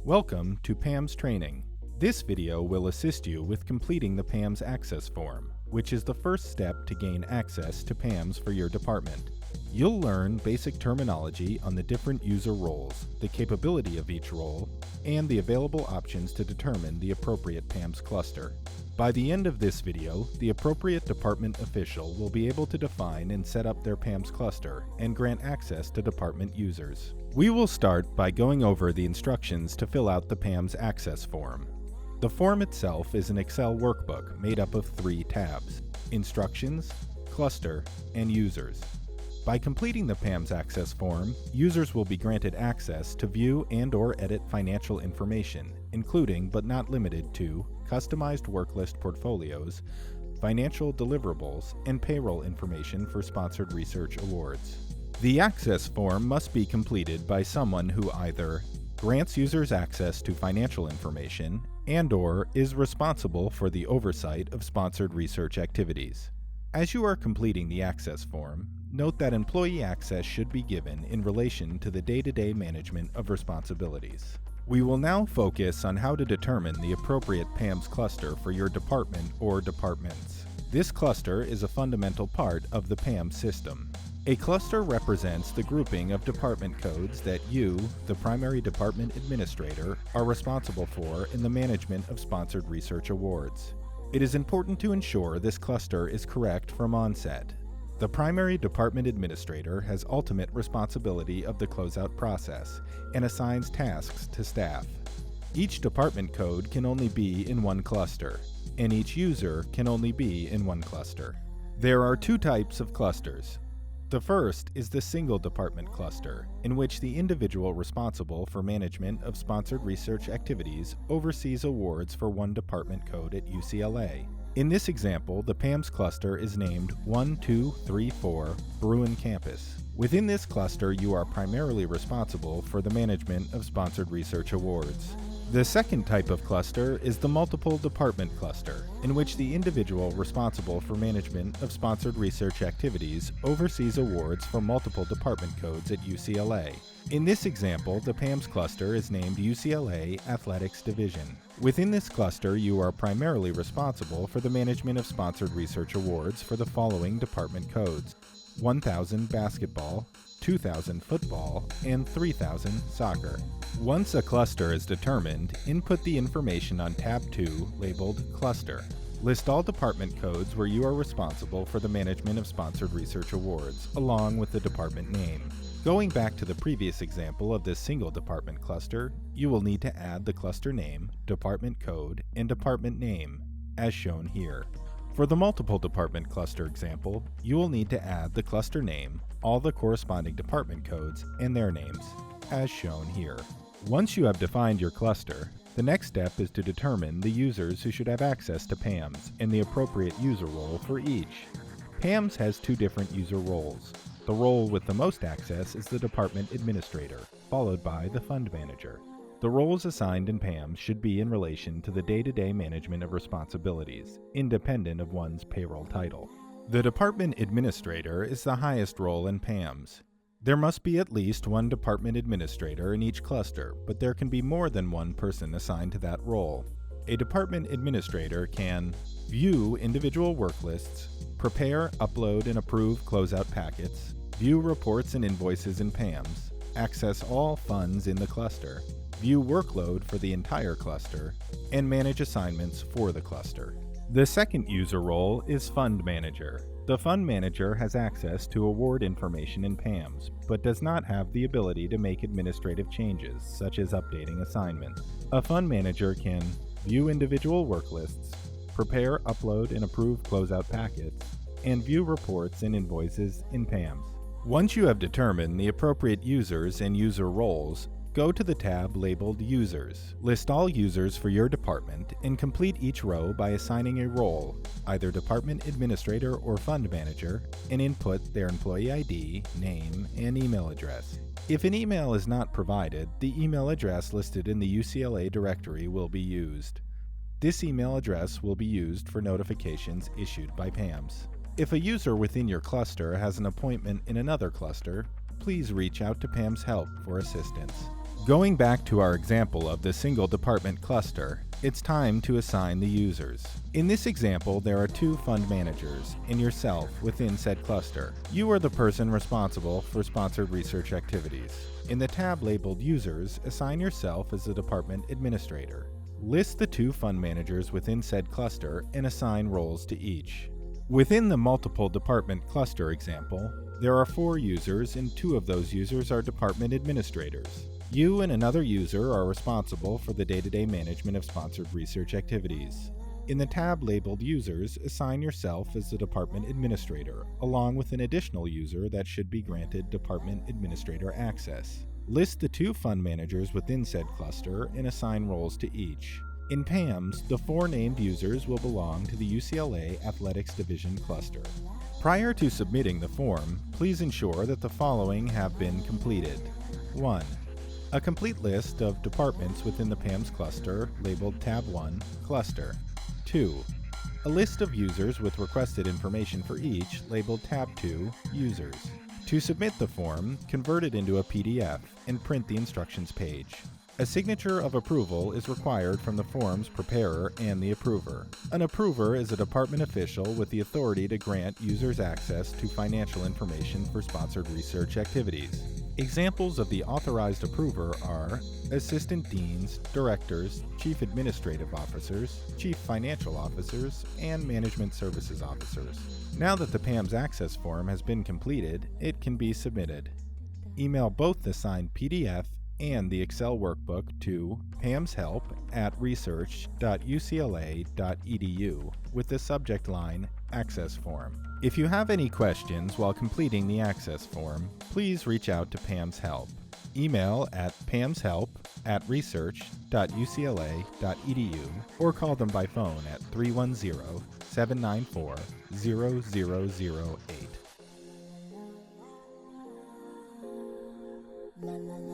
Welcome to PAMS Training. This video will assist you with completing the PAMS Access Form, which is the first step to gain access to PAMS for your department. You'll learn basic terminology on the different user roles, the capability of each role, and the available options to determine the appropriate PAMS cluster. By the end of this video, the appropriate department official will be able to define and set up their PAMS cluster and grant access to department users. We will start by going over the instructions to fill out the PAMS Access Form. The form itself is an Excel workbook made up of 3 tabs: Instructions, Cluster, and Users. By completing the PAMS Access Form, users will be granted access to view and/or edit financial information, including but not limited to customized worklist portfolios, financial deliverables, and payroll information for sponsored research awards. The Access Form must be completed by someone who either grants users access to financial information and/or is responsible for the oversight of sponsored research activities. As you are completing the Access Form, note that employee access should be given in relation to the day-to-day management of responsibilities. We will now focus on how to determine the appropriate PAMS cluster for your department or departments. This cluster is a fundamental part of the PAMS system. A cluster represents the grouping of department codes that you, the primary department administrator, are responsible for in the management of sponsored research awards. It is important to ensure this cluster is correct from onset. The primary department administrator has ultimate responsibility of the closeout process and assigns tasks to staff. Each department code can only be in one cluster, and each user can only be in one cluster. There are 2 types of clusters. The first is the single department cluster, in which the individual responsible for management of sponsored research activities oversees awards for one department code at UCLA. In this example, the PAMS cluster is named 1234 Bruin Campus. Within this cluster, you are primarily responsible for the management of sponsored research awards. The second type of cluster is the multiple department cluster, in which the individual responsible for management of sponsored research activities oversees awards for multiple department codes at UCLA. In this example, the PAMS cluster is named UCLA Athletics Division. Within this cluster, you are primarily responsible for the management of sponsored research awards for the following department codes: 1000 basketball, 2000 football, and 3000 soccer. Once a cluster is determined, input the information on tab 2 labeled Cluster. List all department codes where you are responsible for the management of sponsored research awards, along with the department name. Going back to the previous example of this single department cluster, you will need to add the cluster name, department code, and department name, as shown here. For the multiple department cluster example, you will need to add the cluster name, all the corresponding department codes, and their names, as shown here. Once you have defined your cluster, the next step is to determine the users who should have access to PAMS and the appropriate user role for each. PAMS has 2 different user roles. The role with the most access is the department administrator, followed by the fund manager. The roles assigned in PAMS should be in relation to the day-to-day management of responsibilities, independent of one's payroll title. The department administrator is the highest role in PAMS. There must be at least one department administrator in each cluster, but there can be more than one person assigned to that role. A department administrator can view individual work lists, prepare, upload, and approve closeout packets, view reports and invoices in PAMS, access all funds in the cluster, view workload for the entire cluster, and manage assignments for the cluster. The second user role is Fund Manager. The Fund Manager has access to award information in PAMS, but does not have the ability to make administrative changes, such as updating assignments. A Fund Manager can view individual work lists, prepare, upload, and approve closeout packets, and view reports and invoices in PAMS. Once you have determined the appropriate users and user roles, go to the tab labeled Users. List all users for your department and complete each row by assigning a role, either department administrator or fund manager, and input their employee ID, name, and email address. If an email is not provided, the email address listed in the UCLA directory will be used. This email address will be used for notifications issued by PAMS. If a user within your cluster has an appointment in another cluster, please reach out to PAMS Help for assistance. Going back to our example of the single department cluster, it's time to assign the users. In this example, there are 2 fund managers and yourself within said cluster. You are the person responsible for sponsored research activities. In the tab labeled Users, assign yourself as the department administrator. List the 2 fund managers within said cluster and assign roles to each. Within the multiple department cluster example, there are 4 users and 2 of those users are department administrators. You and another user are responsible for the day-to-day management of sponsored research activities. In the tab labeled Users, assign yourself as the department administrator, along with an additional user that should be granted department administrator access. List the 2 fund managers within said cluster and assign roles to each. In PAMS, the 4 named users will belong to the UCLA Athletics Division cluster. Prior to submitting the form, please ensure that the following have been completed. 1. A complete list of departments within the PAMS cluster labeled Tab 1, Cluster. 2. A list of users with requested information for each labeled Tab 2, Users. To submit the form, convert it into a PDF and print the instructions page. A signature of approval is required from the form's preparer and the approver. An approver is a department official with the authority to grant users access to financial information for sponsored research activities. Examples of the authorized approver are assistant deans, directors, chief administrative officers, chief financial officers, and management services officers. Now that the PAMS Access Form has been completed, it can be submitted. Email both the signed PDF and the Excel workbook to pamshelp@research.ucla.edu with the subject line Access Form. If you have any questions while completing the Access Form, please reach out to PAMS Help. Email at pamshelp@research.ucla.edu or call them by phone at 310-794-0008.